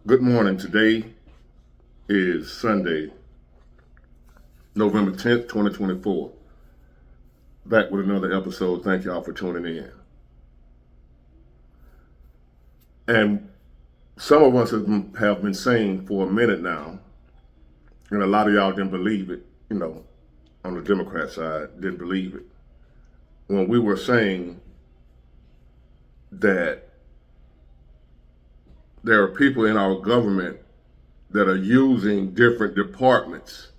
Good morning. Today is Sunday, November 10th, 2024. Back with another episode. Thank y'all for tuning in. And some of us have been saying for a minute now, and a lot of y'all didn't believe it, on the Democrat side, didn't believe it. When we were saying that there are people in our government that are using different departments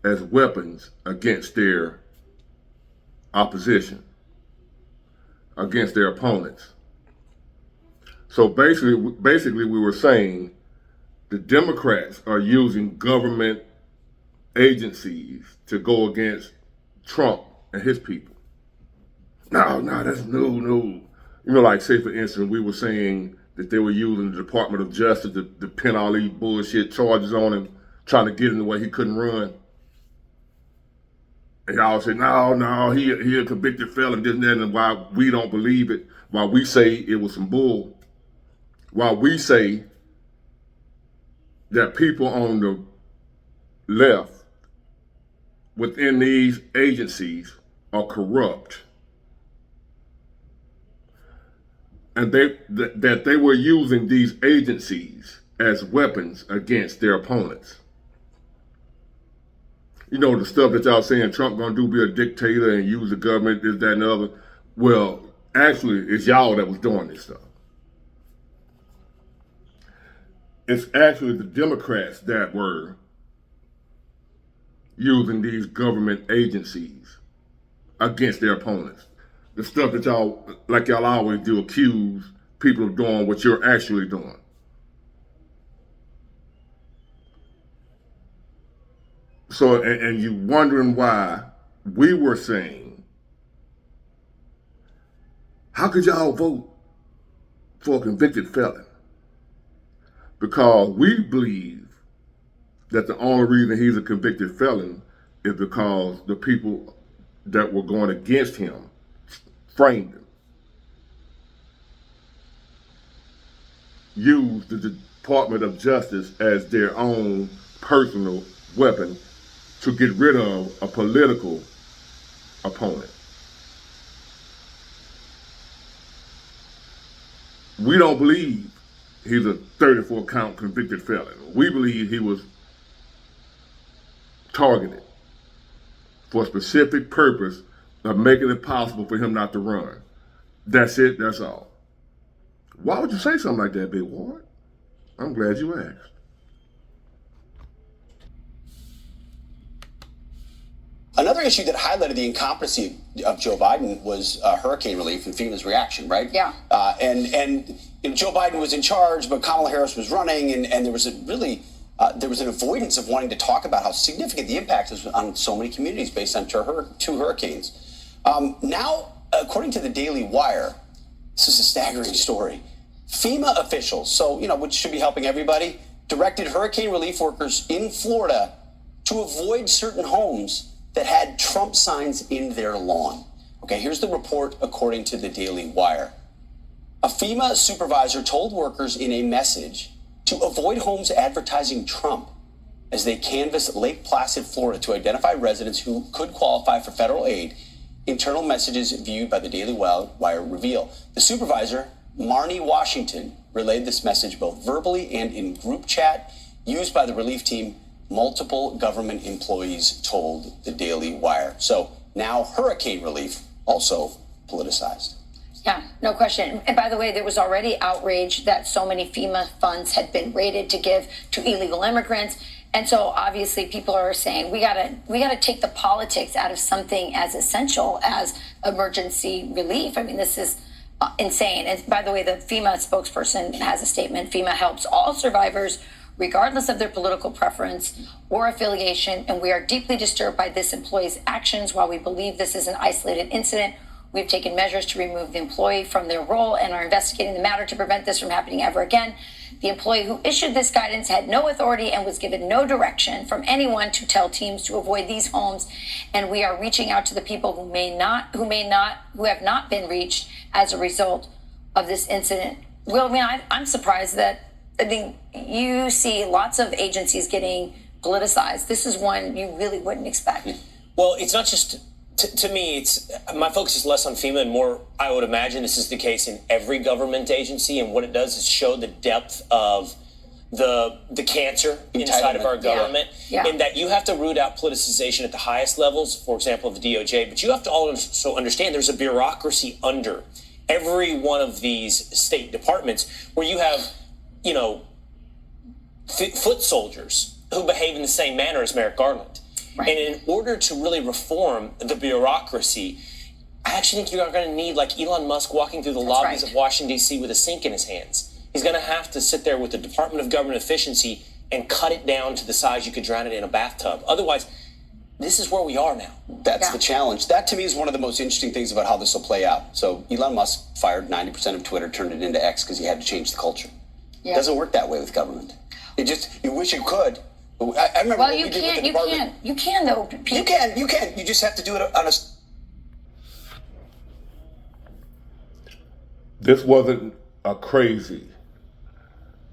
as weapons against their opposition, against their opponents. So basically we were saying the Democrats are using government agencies to go against Trump and his people. No, that's no. Like say for instance, we were saying that they were using the Department of Justice to pin all these bullshit charges on him, trying to get him the way he couldn't run. And y'all say, no, he a convicted felon, this and that, and why we don't believe it, why we say it was some bull, why we say that people on the left within these agencies are corrupt. And that they were using these agencies as weapons against their opponents. The stuff that y'all saying Trump gonna do, be a dictator and use the government, this, that, and the other. Well, actually, it's y'all that was doing this stuff. It's actually the Democrats that were using these government agencies against their opponents. The stuff that y'all always do, accuse people of doing what you're actually doing. So, and you wondering why we were saying, how could y'all vote for a convicted felon? Because we believe that the only reason he's a convicted felon is because the people that were going against him framed him, used the Department of Justice as their own personal weapon to get rid of a political opponent. We don't believe he's a 34 count convicted felon. We believe he was targeted for a specific purpose of making it possible for him not to run. That's it, that's all. Why would you say something like that, Big Ward? I'm glad you asked. Another issue that highlighted the incompetency of Joe Biden was hurricane relief and FEMA's reaction, right? Yeah. And Joe Biden was in charge, but Kamala Harris was running, and there was there was an avoidance of wanting to talk about how significant the impact is on so many communities based on two hurricanes. Now, according to the Daily Wire, this is a staggering story. FEMA officials, which should be helping everybody, directed hurricane relief workers in Florida to avoid certain homes that had Trump signs in their lawn. Okay, here's the report according to the Daily Wire. A FEMA supervisor told workers in a message to avoid homes advertising Trump as they canvass Lake Placid, Florida to identify residents who could qualify for federal aid. Internal messages viewed by the Daily Wire reveal. The supervisor, Marnie Washington, relayed this message both verbally and in group chat used by the relief team. Multiple government employees told the Daily Wire. So now hurricane relief also politicized. Yeah, no question. And by the way, there was already outrage that so many FEMA funds had been raided to give to illegal immigrants. And so obviously people are saying we gotta take the politics out of something as essential as emergency relief. I mean, this is insane. And by the way, the FEMA spokesperson has a statement. FEMA helps all survivors regardless of their political preference or affiliation, and we are deeply disturbed by this employee's actions. While we believe this is an isolated incident, we've taken measures to remove the employee from their role and are investigating the matter to prevent this from happening ever again. The employee who issued this guidance had no authority and was given no direction from anyone to tell teams to avoid these homes, and we are reaching out to the people who have not been reached as a result of this incident. Well, I mean, I'm surprised that I think you see lots of agencies getting politicized. This is one you really wouldn't expect. Well, it's not just, to me, it's my focus is less on FEMA and more, I would imagine this is the case in every government agency. And what it does is show the depth of the cancer inside of our government, in that you have to root out politicization at the highest levels, for example, the DOJ, but you have to also understand there's a bureaucracy under every one of these state departments where you have, you know, foot soldiers who behave in the same manner as Merrick Garland. Right. And in order to really reform the bureaucracy, I actually think you're going to need like Elon Musk walking through the lobbies of Washington, D.C. with a sink in his hands. He's going to have to sit there with the Department of Government Efficiency and cut it down to the size you could drown it in a bathtub. Otherwise, this is where we are now. That's the challenge. That, to me, is one of the most interesting things about how this will play out. So Elon Musk fired 90% of Twitter, turned it into X because he had to change the culture. It doesn't work that way with government. You wish it could. I remember well, you can though. You can. You just have to do it on a... This wasn't a crazy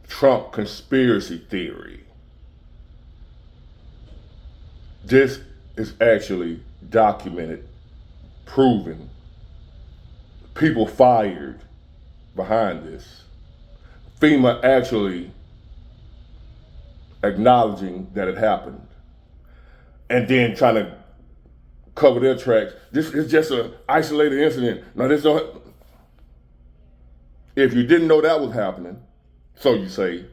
Trump conspiracy theory. This is actually documented, proven, people fired behind this. FEMA actually acknowledging that it happened and then trying to cover their tracks. This is just an isolated incident. Now, this don't... If you didn't know that was happening, so you say,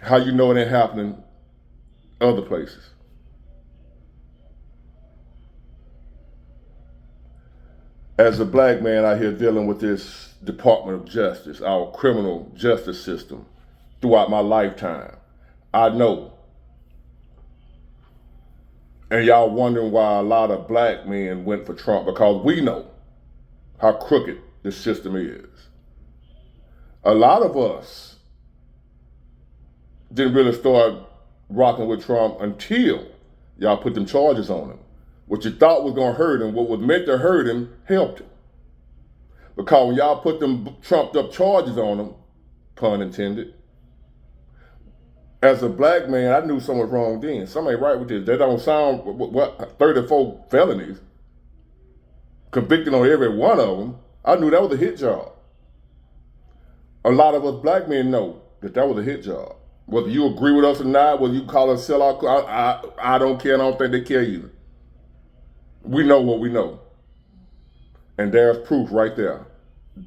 how you know it ain't happening other places? As a black man out here dealing with this Department of Justice, our criminal justice system, throughout my lifetime, I know. And y'all wondering why a lot of black men went for Trump, because we know how crooked this system is. A lot of us didn't really start rocking with Trump until y'all put them charges on him. What you thought was going to hurt him, what was meant to hurt him, helped him. Because when y'all put them trumped up charges on him, pun intended, as a black man, I knew something was wrong then. Something ain't right with this. That don't sound, 34 felonies, convicted on every one of them. I knew that was a hit job. A lot of us black men know that that was a hit job. Whether you agree with us or not, whether you call us sellout, I don't care, and I don't think they care either. We know what we know. And there's proof right there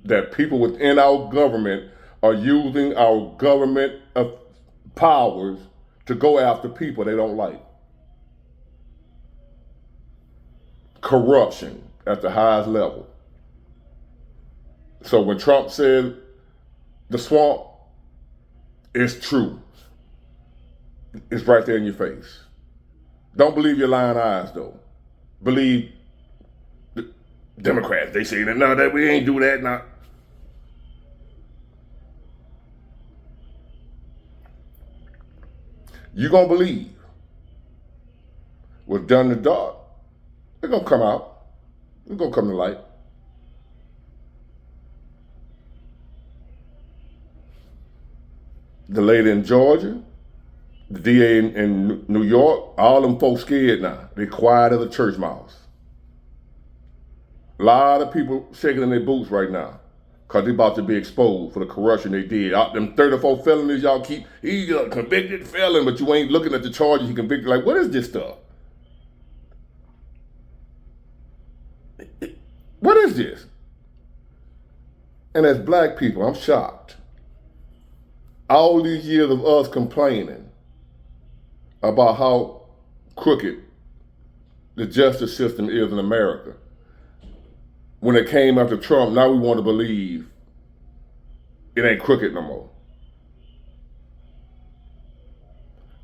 that people within our government are using our government powers to go after people they don't like. Corruption at the highest level. So when Trump said the swamp, it's true. It's right there in your face. Don't believe your lying eyes, though. Believe the Democrats. They say that no, that we ain't do that now. You gonna believe what's done in the dark? It's gonna come out. It's gonna come to light. The lady in Georgia, the DA in New York, all them folks scared now. They quiet as a church mouse. A lot of people shaking in their boots right now because they about to be exposed for the corruption they did. Out them 34 felonies y'all keep, he's a convicted felon, but you ain't looking at the charges he convicted. Like, what is this stuff? What is this? And as black people, I'm shocked. All these years of us complaining about how crooked the justice system is in America. When it came after Trump, now we want to believe it ain't crooked no more.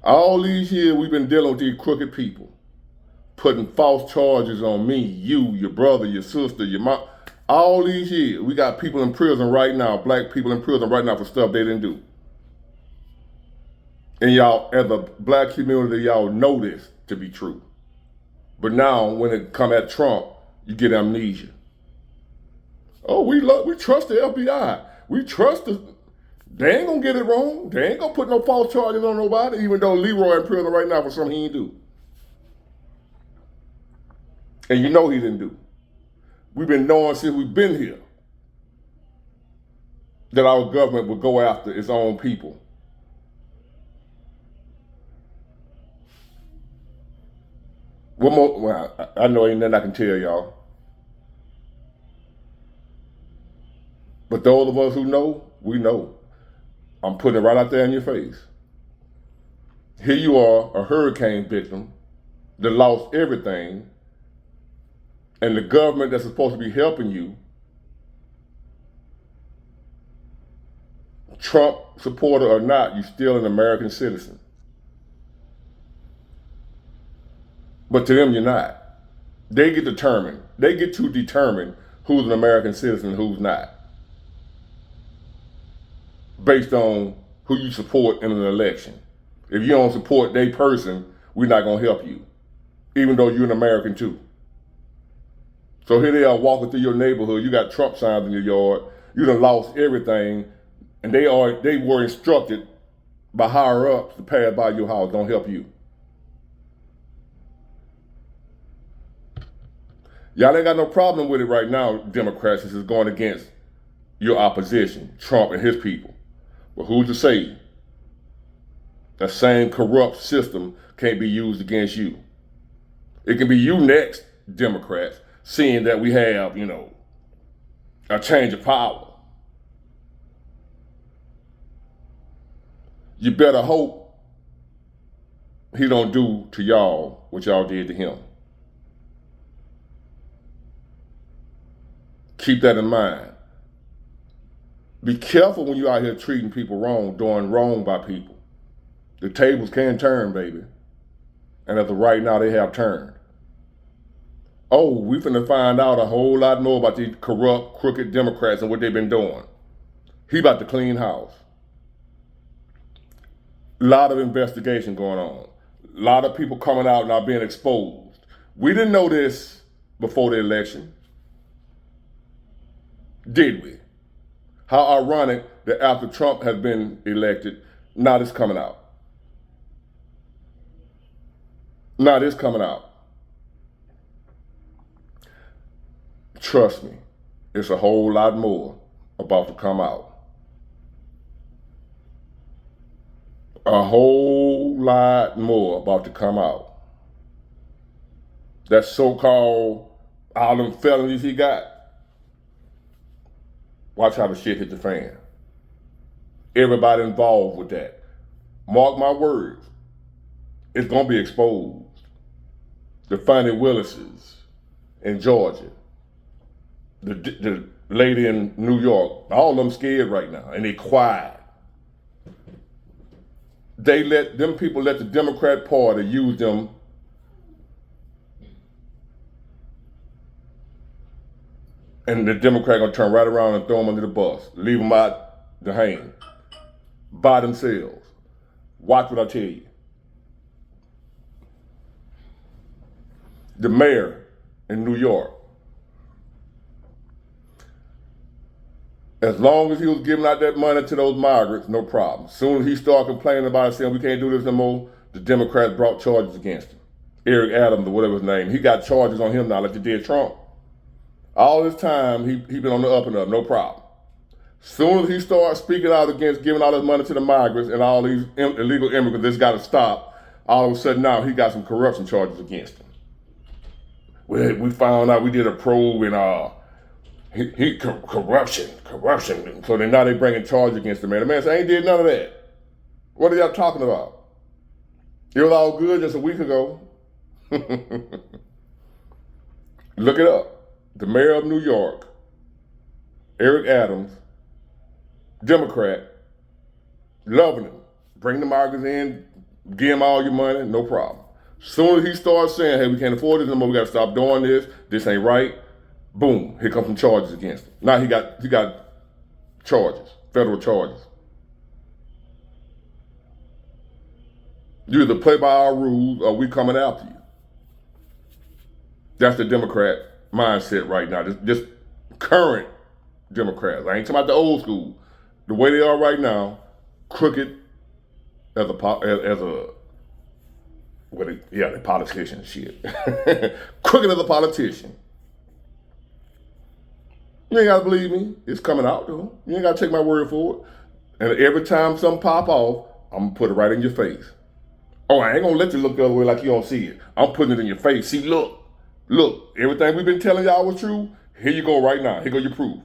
All these years we've been dealing with these crooked people, putting false charges on me, you, your brother, your sister, your mom. All these years, we got people in prison right now, black people in prison right now for stuff they didn't do. And y'all, as a black community, y'all know this to be true. But now, when it come at Trump, you get amnesia. Oh, we trust the FBI. We trust They ain't gonna get it wrong. They ain't gonna put no false charges on nobody, even though Leroy in prison right now for something he didn't do. And you know he didn't do. We've been knowing since we've been here that our government would go after its own people. One more, well, I know ain't nothing I can tell y'all. But those of us who know, we know. I'm putting it right out there in your face. Here you are, a hurricane victim that lost everything, and the government that's supposed to be helping you, Trump supporter or not, you're still an American citizen. But to them, you're not. They get to determine who's an American citizen and who's not, based on who you support in an election. If you don't support their person, we're not going to help you, even though you're an American too. So here they are walking through your neighborhood. You got Trump signs in your yard. You done lost everything, and they were instructed by higher ups to pass by your house. Don't help you. Y'all ain't got no problem with it right now, Democrats. This is going against your opposition, Trump and his people. But who's to say that same corrupt system can't be used against you? It can be you next, Democrats, seeing that we have, a change of power. You better hope he don't do to y'all what y'all did to him. Keep that in mind. Be careful when you're out here treating people wrong, doing wrong by people. The tables can turn, baby. And as of right now, they have turned. Oh, we finna find out a whole lot more about these corrupt, crooked Democrats and what they've been doing. He about to clean house. A lot of investigation going on. A lot of people coming out now being exposed. We didn't know this before the election. Did we? How ironic that after Trump has been elected, now this coming out. Now this coming out. Trust me, it's a whole lot more about to come out. A whole lot more about to come out. That so-called all them felonies he got. Watch how the shit hit the fan. Everybody involved with that. Mark my words. It's going to be exposed. The Fannie Willises in Georgia. The lady in New York. All of them scared right now. And they quiet. People let the Democrat Party use them and the Democrat gonna turn right around and throw them under the bus. Leave them out to hang. By themselves. Watch what I tell you. The mayor in New York. As long as he was giving out that money to those migrants, no problem. As soon as he started complaining about it, saying we can't do this no more, the Democrats brought charges against him. Eric Adams, or whatever his name, he got charges on him now like they did Trump. All this time, he been on the up and up, no problem. Soon as he starts speaking out against giving all this money to the migrants and all these illegal immigrants, this got to stop. All of a sudden now, he got some corruption charges against him. We found out we did a probe and corruption. So now they bringing charges against the man. The man said, I ain't did none of that. What are y'all talking about? It was all good just a week ago. Look it up. The mayor of New York, Eric Adams, Democrat, loving him. Bring the migrants in, give him all your money, no problem. Soon as he starts saying, hey, we can't afford this no more, we got to stop doing this ain't right, boom, here comes some charges against him. Now he got charges, federal charges. You either play by our rules or we coming after you. That's the Democrat mindset right now. This current Democrats. I ain't talking about the old school. the way they are right now, crooked as a the politician shit. Crooked as a politician. You ain't gotta believe me. It's coming out though. You ain't gotta take my word for it. And every time something pop off, I'm gonna put it right in your face. Oh, I ain't gonna let you look the other way like you don't see it. I'm putting it in your face. See, look, everything we've been telling y'all was true. Here you go right now. Here go your proof.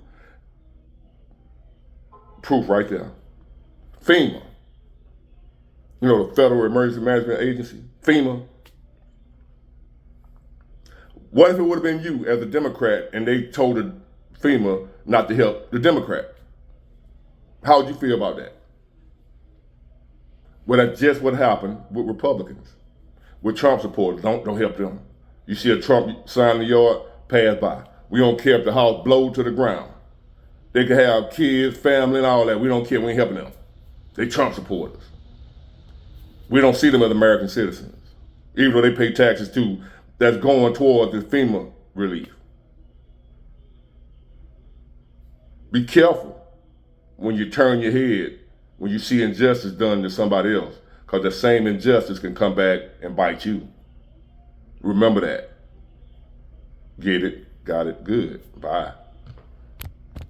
Proof right there. FEMA. You know, the Federal Emergency Management Agency. FEMA. What if it would have been you as a Democrat and they told the FEMA not to help the Democrat? How would you feel about that? Well, that's just what happened with Republicans, with Trump supporters. Don't help them. You see a Trump sign in the yard, pass by. We don't care if the house blows to the ground. They could have kids, family, and all that. We don't care. We ain't helping them. They Trump supporters. We don't see them as American citizens, even though they pay taxes too. That's going towards the FEMA relief. Be careful when you turn your head, when you see injustice done to somebody else, because the same injustice can come back and bite you. Remember that. Get it, got it, good. Bye.